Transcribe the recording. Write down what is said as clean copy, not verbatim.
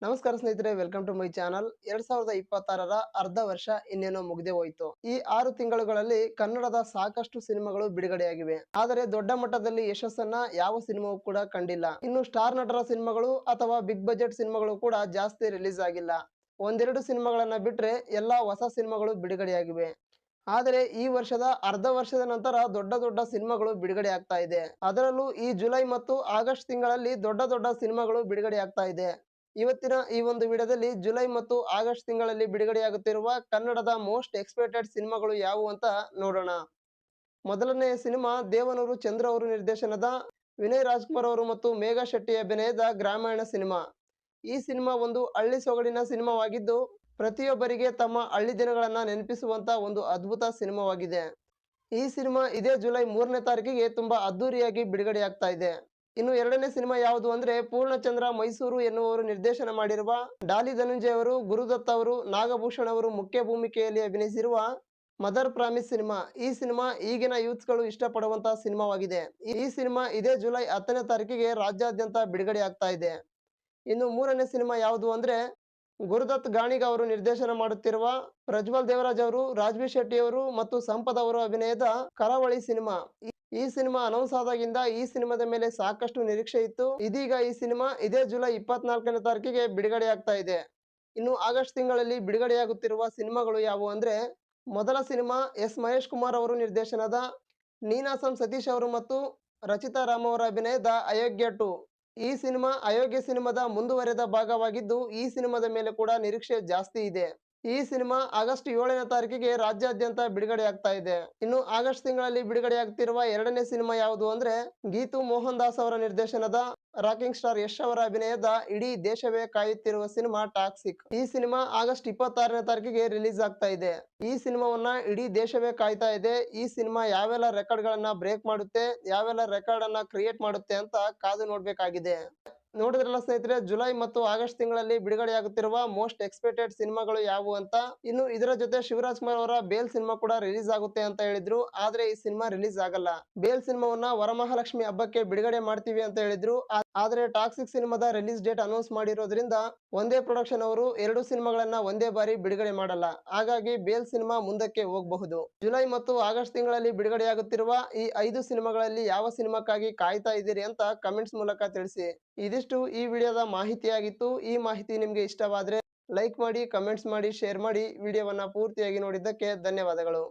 ನಮಸ್ಕಾರ ಸ್ನೇಹಿತರೆ, welcome to my channel. 2026ರ ಅರ್ಧ ವರ್ಷ ಇನ್ನೇನೋ ಮುಗಿದೇ ಹೋಯಿತು. ಈ 6 ತಿಂಗಳುಗಳಲ್ಲಿ ಕನ್ನಡದ ಸಾಕಷ್ಟು ಸಿನಿಮಾಗಳು ಬಿಡುಗಡೆಯಾಗಿವೆ. ಆದರೆ ದೊಡ್ಡ ಮಟ್ಟದಲ್ಲಿ ಯಶಸ್ಸನ್ನ ಯಾವ ಸಿನಿಮಾವು ಕೂಡ ಕಂಡಿಲ್ಲ. ಇನ್ನು ಸ್ಟಾರ್ ನಟರ ಸಿನಿಮಾಗಳು ಅಥವಾ ಬಿಗ್ ಬಜೆಟ್ ಸಿನಿಮಾಗಳು ಕೂಡ ಜಾಸ್ತಿ ರಿಲೀಸ್ ಆಗಿಲ್ಲ. ಒಂದೆರಡು ಸಿನಿಮಾಗಳನ್ನ ಬಿಟ್ರೆ ಎಲ್ಲಾ ಹೊಸ ಸಿನಿಮಾಗಳು ಬಿಡುಗಡೆಯಾಗಿವೆ. ಆದರೆ ಈ ವರ್ಷದ ಅರ್ಧ ವರ್ಷದ ನಂತರ ದೊಡ್ಡ ದೊಡ್ಡ ಸಿನಿಮಾಗಳು ಬಿಡುಗಡೆ ಆಗ್ತಾ ಇದೆ. ಅದರಲ್ಲೂ ಈ ಜುಲೈ ಮತ್ತು ಆಗಸ್ಟ್ ತಿಂಗಳಲ್ಲಿ ದೊಡ್ಡ ದೊಡ್ಡ ಸಿನಿಮಾಗಳು ಬಿಡುಗಡೆ ಆಗ್ತಾ ಇದೆ. ಇವತ್ತಿನ ಈ ಒಂದು ವಿಡಿಯೋದಲ್ಲಿ ಜುಲೈ ಮತ್ತು ಆಗಸ್ಟ್ ತಿಂಗಳಲ್ಲಿ ಬಿಡುಗಡೆಯಾಗುತ್ತಿರುವ ಕನ್ನಡದ ಮೋಸ್ಟ್ ಎಕ್ಸ್ಪೆಕ್ಟೆಡ್ ಸಿನಿಮಾಗಳು ಯಾವುವು ಅಂತ ನೋಡೋಣ. ಮೊದಲನೆಯ ಸಿನಿಮಾ ದೇವನೂರು ಚಂದ್ರ ಅವರು ನಿರ್ದೇಶನದ ವಿನಯ್ ರಾಜ್ಕುಮಾರ್ ಅವರು ಮತ್ತು ಮೇಘಾ ಶೆಟ್ಟಿ ಅಭಿನಯದ ಗ್ರಾಮಾಯಣ ಸಿನಿಮಾ. ಈ ಸಿನಿಮಾ ಒಂದು ಹಳ್ಳಿ ಸೊಗಡಿನ ಸಿನಿಮಾವಾಗಿದ್ದು ಪ್ರತಿಯೊಬ್ಬರಿಗೆ ತಮ್ಮ ಹಳ್ಳಿ ದಿನಗಳನ್ನ ನೆನಪಿಸುವಂತ ಒಂದು ಅದ್ಭುತ ಸಿನಿಮಾವಾಗಿದೆ. ಈ ಸಿನಿಮಾ ಇದೇ ಜುಲೈ 3ನೇ ತಾರೀಕಿಗೆ ತುಂಬಾ ಅದ್ದೂರಿಯಾಗಿ ಬಿಡುಗಡೆಯಾಗ್ತಾ ಇದೆ. ಇನ್ನು ಎರಡನೇ ಸಿನಿಮಾ ಯಾವುದು ಅಂದ್ರೆ ಪೂರ್ಣಚಂದ್ರ ಮೈಸೂರು ಎನ್ನುವವರು ನಿರ್ದೇಶನ ಮಾಡಿರುವ ಡಾಲಿ ಧನಂಜಯ ಅವರು, ಗುರುದತ್ ಅವರು, ನಾಗಭೂಷಣ್ ಅವರು ಮುಖ್ಯ ಭೂಮಿಕೆಯಲ್ಲಿ ಅಭಿನಯಿಸಿರುವ ಮದರ್ ಪ್ರಾಮಿಸ್ ಸಿನಿಮಾ. ಈ ಸಿನಿಮಾ ಈಗಿನ ಯೂತ್ಸ್ಗಳು ಇಷ್ಟಪಡುವಂತಹ ಸಿನಿಮಾವಾಗಿದೆ. ಈ ಸಿನಿಮಾ ಇದೇ ಜುಲೈ 10ನೇ ತಾರೀಕಿಗೆ ರಾಜ್ಯಾದ್ಯಂತ ಬಿಡುಗಡೆ ಆಗ್ತಾ ಇದೆ. ಇನ್ನು ಮೂರನೇ ಸಿನಿಮಾ ಯಾವುದು ಅಂದ್ರೆ ಗುರುದತ್ ಗಾಣಿಗ ಅವರು ನಿರ್ದೇಶನ ಮಾಡುತ್ತಿರುವ ಪ್ರಜ್ವಲ್ ದೇವರಾಜ್ ಅವರು, ರಾಜ್ಬಿ ಶೆಟ್ಟಿ ಅವರು ಮತ್ತು ಸಂಪತ್ ಅವರು ಅಭಿನಯದ ಕರಾವಳಿ ಸಿನಿಮಾ. ಈ ಸಿನಿಮಾ ಅನೌನ್ಸ್ ಆದಾಗಿಂದ ಈ ಸಿನಿಮಾದ ಮೇಲೆ ಸಾಕಷ್ಟು ನಿರೀಕ್ಷೆ ಇತ್ತು. ಇದೀಗ ಈ ಸಿನಿಮಾ ಇದೇ ಜುಲೈ 24ನೇ ತಾರೀಕಿಗೆ ಬಿಡುಗಡೆ ಆಗ್ತಾ ಇದೆ. ಇನ್ನು ಆಗಸ್ಟ್ ತಿಂಗಳಲ್ಲಿ ಬಿಡುಗಡೆಯಾಗುತ್ತಿರುವ ಸಿನಿಮಾಗಳು ಯಾವುವು ಅಂದ್ರೆ ಮೊದಲ ಸಿನಿಮಾ ಮಹೇಶ್ ಕುಮಾರ್ ಅವರು ನಿರ್ದೇಶನದ ನೀನಾಸಂ ಸತೀಶ್ ಅವರು ಮತ್ತು ರಚಿತಾ ರಾಮ್ ಅವರ ಅಭಿನಯದ ಅಯೋಗ್ಯ 2. ಈ ಸಿನಿಮಾ ಅಯೋಗ್ಯ ಸಿನಿಮಾದ ಮುಂದುವರೆದ ಭಾಗವಾಗಿದ್ದು ಈ ಸಿನಿಮಾದ ಮೇಲೆ ಕೂಡ ನಿರೀಕ್ಷೆ ಜಾಸ್ತಿ ಇದೆ. ಈ ಸಿನಿಮಾ ಆಗಸ್ಟ್ 7ನೇ ತಾರೀಕಿಗೆ ರಾಜ್ಯಾದ್ಯಂತ ಬಿಡುಗಡೆ ಆಗ್ತಾ ಇದೆ. ಇನ್ನು ಆಗಸ್ಟ್ ತಿಂಗಳಲ್ಲಿ ಬಿಡುಗಡೆಯಾಗುತ್ತಿರುವ ಎರಡನೇ ಸಿನಿಮಾ ಯಾವುದು ಅಂದ್ರೆ ಗೀತು ಮೋಹನ್ ದಾಸ್ ಅವರ ನಿರ್ದೇಶನದ ರಾಕಿಂಗ್ ಸ್ಟಾರ್ ಯಶ್ ಅವರ ಅಭಿನಯದ ಇಡೀ ದೇಶವೇ ಕಾಯುತ್ತಿರುವ ಸಿನಿಮಾ ಟಾಕ್ಸಿಕ್. ಈ ಸಿನಿಮಾ ಆಗಸ್ಟ್ 26ನೇ ತಾರೀಕಿಗೆ ರಿಲೀಸ್ ಆಗ್ತಾ ಇದೆ. ಈ ಸಿನಿಮಾವನ್ನ ಇಡೀ ದೇಶವೇ ಕಾಯ್ತಾ ಇದೆ. ಈ ಸಿನಿಮಾ ಯಾವೆಲ್ಲ ರೆಕಾರ್ಡ್ ಗಳನ್ನ ಬ್ರೇಕ್ ಮಾಡುತ್ತೆ, ಯಾವೆಲ್ಲ ರೆಕಾರ್ಡ್ ಅನ್ನ ಕ್ರಿಯೇಟ್ ಮಾಡುತ್ತೆ ಅಂತ ಕಾದು ನೋಡ್ಬೇಕಾಗಿದೆ. ನೋಡಿದ್ರಲ್ಲ ಸ್ನೇಹಿತರೆ, ಜುಲೈ ಮತ್ತು ಆಗಸ್ಟ್ ತಿಂಗಳಲ್ಲಿ ಬಿಡುಗಡೆಯಾಗುತ್ತಿರುವ ಮೋಸ್ಟ್ ಎಕ್ಸ್ಪೆಕ್ಟೆಡ್ ಸಿನಿಮಾಗಳು ಯಾವುವು ಅಂತ. ಇನ್ನು ಇದರ ಜೊತೆ ಶಿವರಾಜ್ ಕುಮಾರ್ ಅವರ ಬೇಲ್ ಸಿನಿಮಾ ಕೂಡ ರಿಲೀಸ್ ಆಗುತ್ತೆ ಅಂತ ಹೇಳಿದ್ರು. ಆದ್ರೆ ಈ ಸಿನಿಮಾ ರಿಲೀಸ್ ಆಗಲ್ಲ. ಬೇಲ್ ಸಿನಿಮಾವನ್ನ ವರಮಹಾಲಕ್ಷ್ಮಿ ಹಬ್ಬಕ್ಕೆ ಬಿಡುಗಡೆ ಮಾಡ್ತೀವಿ ಅಂತ ಹೇಳಿದ್ರು. ಆದ್ರೆ ಟಾಕ್ಸಿಕ್ ಸಿನಿಮಾದ ರಿಲೀಸ್ ಡೇಟ್ ಅನೌನ್ಸ್ ಮಾಡಿರೋದ್ರಿಂದ ಒಂದೇ ಪ್ರೊಡಕ್ಷನ್ ಅವರು ಎರಡು ಸಿನಿಮಾಗಳನ್ನ ಒಂದೇ ಬಾರಿ ಬಿಡುಗಡೆ ಮಾಡಲ್ಲ. ಹಾಗಾಗಿ ಬೇಲ್ ಸಿನಿಮಾ ಮುಂದಕ್ಕೆ ಹೋಗಬಹುದು. ಜುಲೈ ಮತ್ತು ಆಗಸ್ಟ್ ತಿಂಗಳಲ್ಲಿ ಬಿಡುಗಡೆಯಾಗುತ್ತಿರುವ ಈ 5 ಸಿನಿಮಾಗಳಲ್ಲಿ ಯಾವ ಸಿನಿಮಾಕ್ಕಾಗಿ ಕಾಯ್ತಾ ಇದ್ದೀರಿ ಅಂತ ಕಮೆಂಟ್ಸ್ ಮೂಲಕ ತಿಳಿಸಿ. ಇದಿಷ್ಟು ಈ ವಿಡಿಯೋದ ಮಾಹಿತಿಯಾಗಿತ್ತು. ಈ ಮಾಹಿತಿ ನಿಮ್ಗೆ ಇಷ್ಟವಾದ್ರೆ ಲೈಕ್ ಮಾಡಿ, ಕಮೆಂಟ್ಸ್ ಮಾಡಿ, ಶೇರ್ ಮಾಡಿ. ವಿಡಿಯೋವನ್ನ ಪೂರ್ತಿಯಾಗಿ ನೋಡಿದ್ದಕ್ಕೆ ಧನ್ಯವಾದಗಳು.